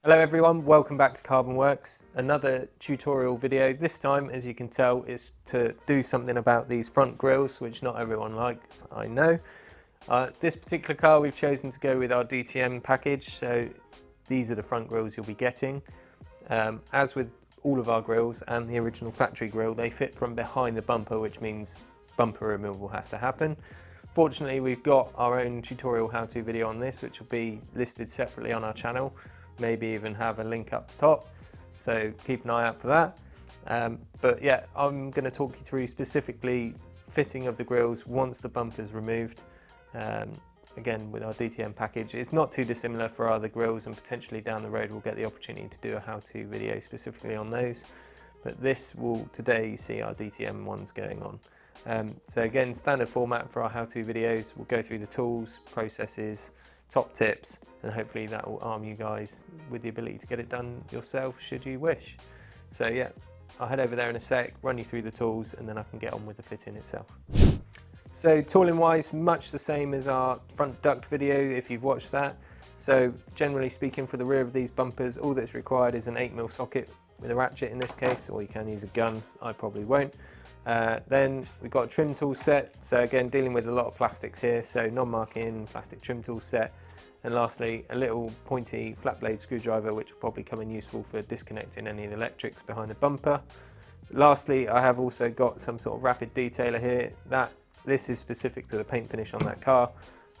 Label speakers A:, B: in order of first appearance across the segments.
A: Hello everyone, welcome back to Carbonwurks. Another tutorial video. This time, as you can tell, is to do something about these front grills, which not everyone likes, I know. This particular car we've chosen to go with our DTM package, so these are the front grills you'll be getting. As with all of our grills and the original factory grill, they fit from behind the bumper, which means bumper removal has to happen. Fortunately, we've got our own tutorial how-to video on this, which will be listed separately on our channel. Maybe even have a link up top, so keep an eye out for that. But yeah, I'm going to talk you through specifically fitting of the grills once the bumper is removed. Again, with our DTM package, it's not too dissimilar for our other grills, and potentially down the road we'll get the opportunity to do a how-to video specifically on those. But this will today see our DTM ones going on. So again, standard format for our how-to videos. We'll go through the tools, processes, top tips, and hopefully that will arm you guys with the ability to get it done yourself should you wish. So yeah, I'll head over there in a sec, run you through the tools, and then I can get on with the fitting itself. So tooling wise, much the same as our front duct video if you've watched that. So generally speaking, for the rear of these bumpers, all that's required is an 8mm socket with a ratchet in this case, or you can use a gun, I probably won't. Then we've got a trim tool set, so again dealing with a lot of plastics here, so non-marking plastic trim tool set, and lastly a little pointy flat blade screwdriver which will probably come in useful for disconnecting any of the electrics behind the bumper. Lastly, I have also got some sort of rapid detailer here. This is specific to the paint finish on that car,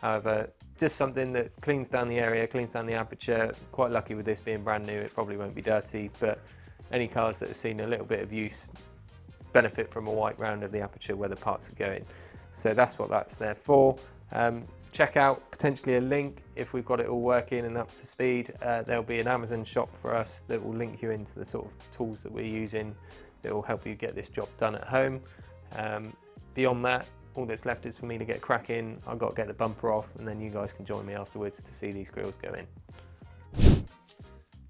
A: however just something that cleans down the area, cleans down the aperture. Quite lucky with this being brand new, it probably won't be dirty, but any cars that have seen a little bit of use benefit from a wipe round of the aperture where the parts are going. So that's what that's there for. Check out potentially a link if we've got it all working and up to speed. There'll be an Amazon shop for us that will link you into the sort of tools that we're using that will help you get this job done at home. Beyond that, all that's left is for me to get cracking. I've got to get the bumper off, and then you guys can join me afterwards to see these grills go in.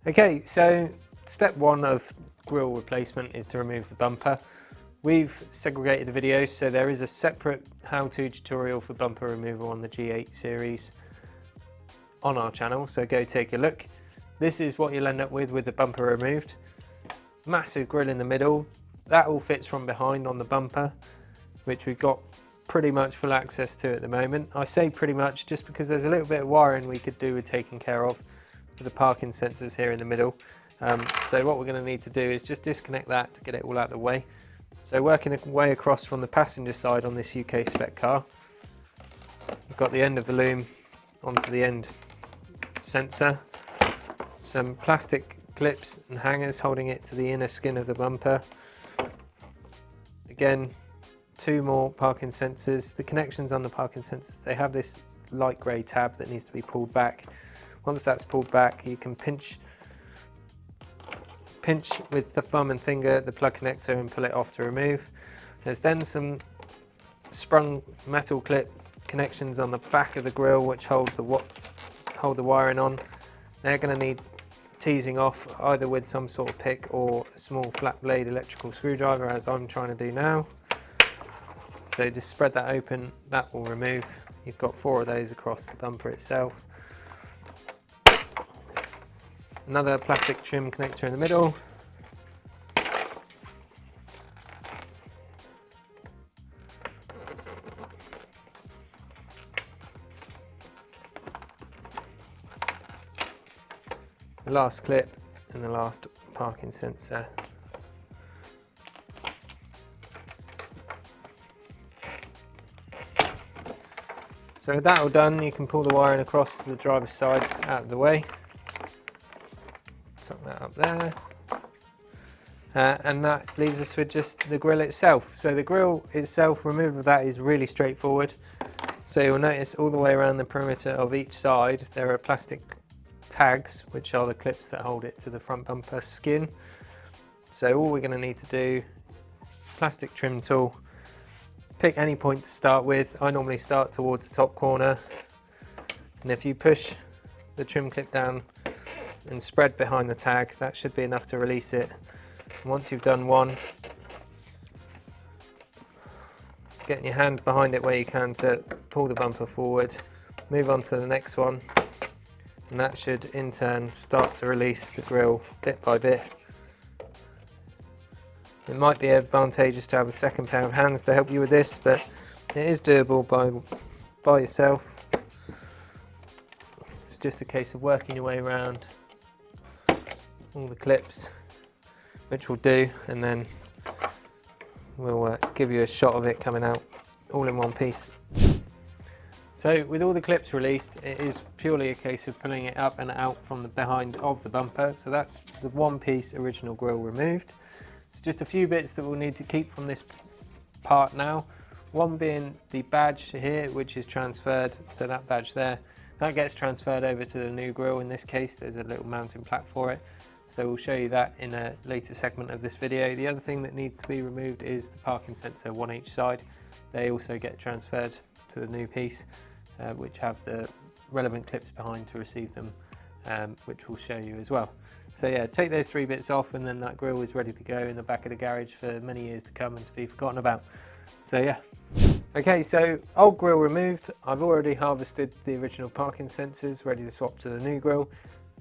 A: Okay, so step one of grill replacement is to remove the bumper. We've segregated the videos, so there is a separate how-to tutorial for bumper removal on the G8 series on our channel, so go take a look. This is what you'll end up with the bumper removed. Massive grill in the middle. That all fits from behind on the bumper, which we've got pretty much full access to at the moment. I say pretty much just because there's a little bit of wiring we could do with taking care of for the parking sensors here in the middle. So what we're going to need to do is just disconnect that to get it all out of the way. So working a way across from the passenger side on this UK spec car, we've got the end of the loom onto the end sensor, some plastic clips and hangers holding it to the inner skin of the bumper. Again, two more parking sensors. The connections on the parking sensors, they have this light grey tab that needs to be pulled back. Once that's pulled back, you can pinch with the thumb and finger the plug connector and pull it off to remove. There's then some sprung metal clip connections on the back of the grill which hold the wiring on. They're going to need teasing off either with some sort of pick or a small flat blade electrical screwdriver, as I'm trying to do now. So just spread that open, that will remove. You've got 4 of those across the bumper itself. Another plastic trim connector in the middle. The last clip and the last parking sensor. So with that all done, you can pull the wiring across to the driver's side out of the way. Tuck that up there. And that leaves us with just the grill itself. So the grill itself, removal of that is really straightforward. So you'll notice all the way around the perimeter of each side there are plastic tags, which are the clips that hold it to the front bumper skin. So all we're going to need to do, plastic trim tool, pick any point to start with. I normally start towards the top corner, and if you push the trim clip down and spread behind the tag, that should be enough to release it. And once you've done one, getting your hand behind it where you can to pull the bumper forward, move on to the next one, and that should in turn start to release the grill bit by bit. It might be advantageous to have a second pair of hands to help you with this, but it is doable by yourself. It's just a case of working your way around all the clips, which we'll do, and then we'll give you a shot of it coming out all in one piece. So with all the clips released, it is purely a case of pulling it up and out from the behind of the bumper. So that's the one piece original grille removed. It's just a few bits that we'll need to keep from this part now. One being the badge here, which is transferred. So that badge there, that gets transferred over to the new grille. In this case, there's a little mounting plaque for it. So we'll show you that in a later segment of this video. The other thing that needs to be removed is the parking sensor, one each side. They also get transferred to the new piece, which have the relevant clips behind to receive them, which we'll show you as well. So yeah, take those three bits off, and then that grille is ready to go in the back of the garage for many years to come and to be forgotten about. So yeah. Okay, so old grille removed. I've already harvested the original parking sensors, ready to swap to the new grille.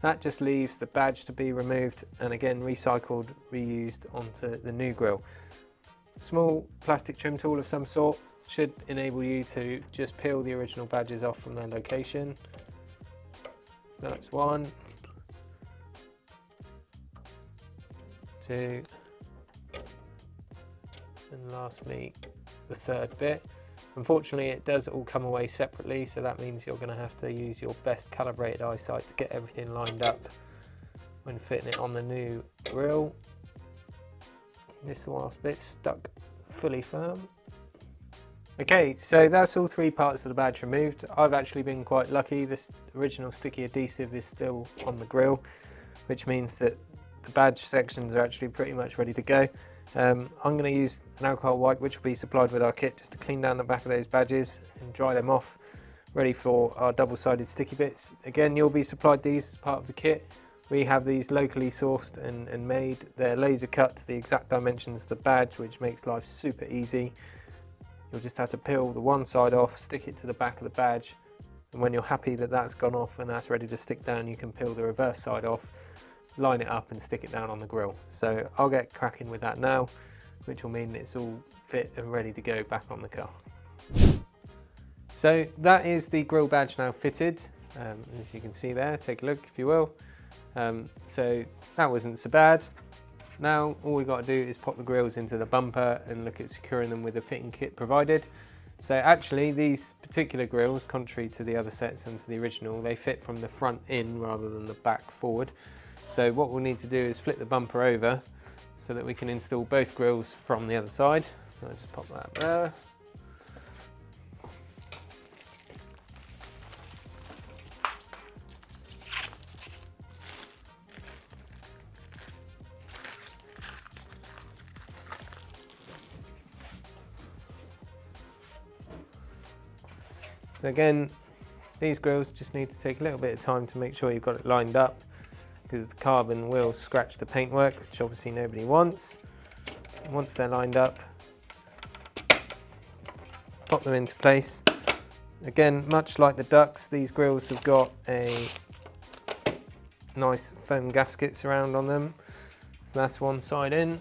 A: That just leaves the badge to be removed and again recycled, reused onto the new grille. Small plastic trim tool of some sort should enable you to just peel the original badges off from their location. So that's 1, 2, and lastly the third bit. Unfortunately, it does all come away separately, so that means you're going to have to use your best calibrated eyesight to get everything lined up when fitting it on the new grille. This last bit stuck fully firm. Okay, so that's all three parts of the badge removed. I've actually been quite lucky. This original sticky adhesive is still on the grille, which means that the badge sections are actually pretty much ready to go. I'm going to use an alcohol wipe, which will be supplied with our kit, just to clean down the back of those badges and dry them off, ready for our double-sided sticky bits. Again, you'll be supplied these as part of the kit. We have these locally sourced and made. They're laser cut to the exact dimensions of the badge, which makes life super easy. You'll just have to peel the one side off, stick it to the back of the badge, and when you're happy that that's gone off and that's ready to stick down, you can peel the reverse side off, line it up and stick it down on the grille. So I'll get cracking with that now, which will mean it's all fit and ready to go back on the car. So that is the grille badge now fitted, as you can see there. Take a look if you will. So that wasn't so bad. Now all we got to do is pop the grilles into the bumper and look at securing them with the fitting kit provided. So actually these particular grilles, contrary to the other sets and to the original, they fit from the front in rather than the back forward. So what we'll need to do is flip the bumper over so that we can install both grilles from the other side. So I'll just pop that there. So again, these grilles just need to take a little bit of time to make sure you've got it lined up, because the carbon will scratch the paintwork, which obviously nobody wants. Once they're lined up, pop them into place. Again, much like the ducts, these grilles have got a nice foam gaskets around on them. So that's one side in.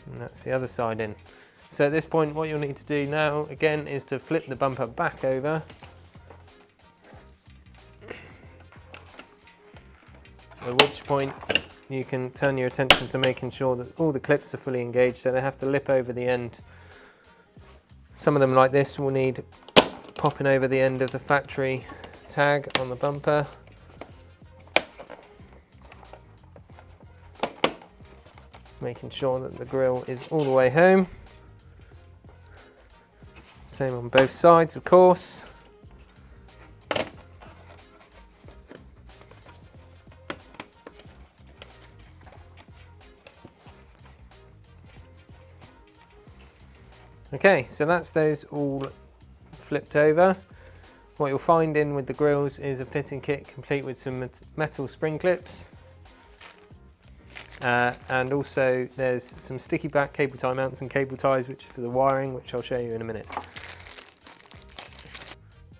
A: And that's the other side in. So at this point, what you'll need to do now, again, is to flip the bumper back over. At which point you can turn your attention to making sure that all the clips are fully engaged, so they have to lip over the end. Some of them like this will need popping over the end of the factory tag on the bumper. Making sure that the grille is all the way home. Same on both sides, of course. Okay, so that's those all flipped over. What you'll find in with the grills is a fitting kit complete with some metal spring clips. And also there's some sticky back cable tie mounts and cable ties, which are for the wiring, which I'll show you in a minute.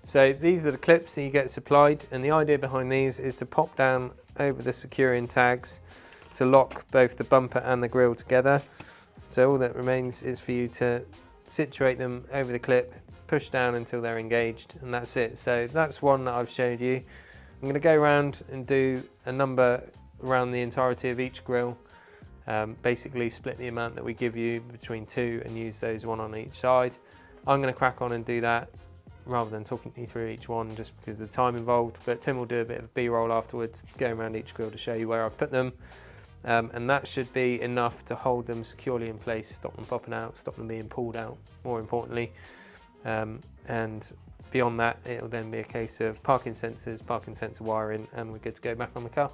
A: So these are the clips that you get supplied, and the idea behind these is to pop down over the securing tags to lock both the bumper and the grille together. So all that remains is for you to situate them over the clip, push down until they're engaged, and that's it. So that's one that I've showed you. I'm going to go around and do a number around the entirety of each grille. Basically split the amount that we give you between two and use those one on each side. I'm going to crack on and do that rather than talking you through each one just because of the time involved, but Tim will do a bit of B-roll afterwards, going around each grille to show you where I've put them. And that should be enough to hold them securely in place, stop them popping out, stop them being pulled out, more importantly. And beyond that, it'll then be a case of parking sensor wiring, and we're good to go back on the car.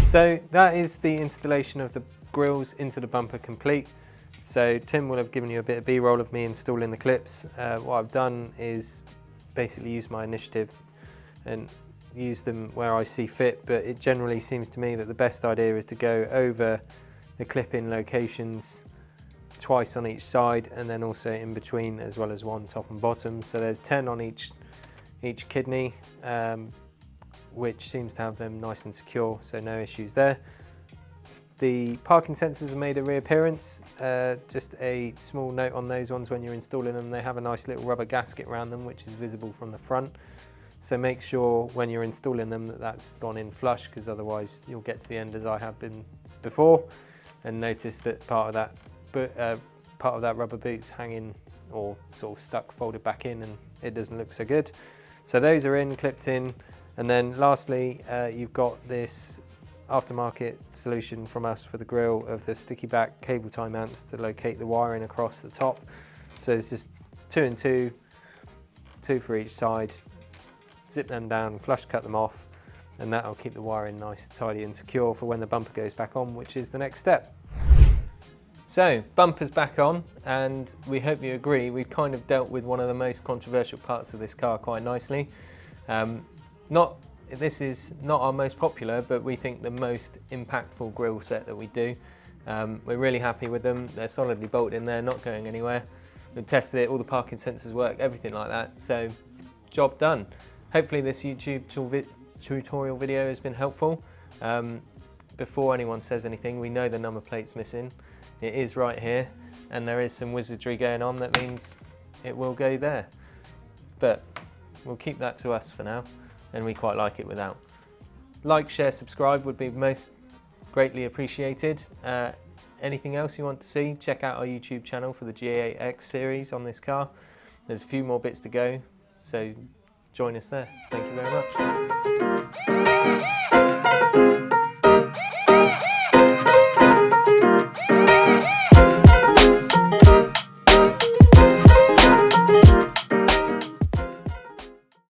A: So that is the installation of the grills into the bumper complete. So Tim will have given you a bit of B-roll of me installing the clips. What I've done is basically use my initiative and use them where I see fit, but it generally seems to me that the best idea is to go over the clip-in locations twice on each side, and then also in between, as well as one top and bottom. So there's 10 on each kidney, which seems to have them nice and secure, so no issues there. The parking sensors have made a reappearance. Just a small note on those ones: when you're installing them, they have a nice little rubber gasket around them, which is visible from the front. So make sure when you're installing them that that's gone in flush, because otherwise you'll get to the end, as I have been before, and notice that part of that rubber boot's hanging or sort of stuck, folded back in, and it doesn't look so good. So those are in, clipped in. And then lastly, you've got this aftermarket solution from us for the grille of the sticky back cable tie mounts to locate the wiring across the top. So it's just 2 and 2, 2 for each side. Zip them down, flush cut them off, and that'll keep the wiring nice, tidy and secure for when the bumper goes back on, which is the next step. So bumper's back on, and we hope you agree we've kind of dealt with one of the most controversial parts of this car quite nicely. This is not our most popular, but we think the most impactful grille set that we do. We're really happy with them. They're solidly bolted in there, not going anywhere. We've tested it, all the parking sensors work, everything like that. So job done. Hopefully this YouTube tutorial video has been helpful. Before anyone says anything, we know the number plate's missing. It is right here, and there is some wizardry going on that means it will go there. But we'll keep that to us for now, and we quite like it without. Like, share, subscribe would be most greatly appreciated. Anything else you want to see, check out our YouTube channel for the G8X series on this car. There's a few more bits to go, so join us there. Thank you very much.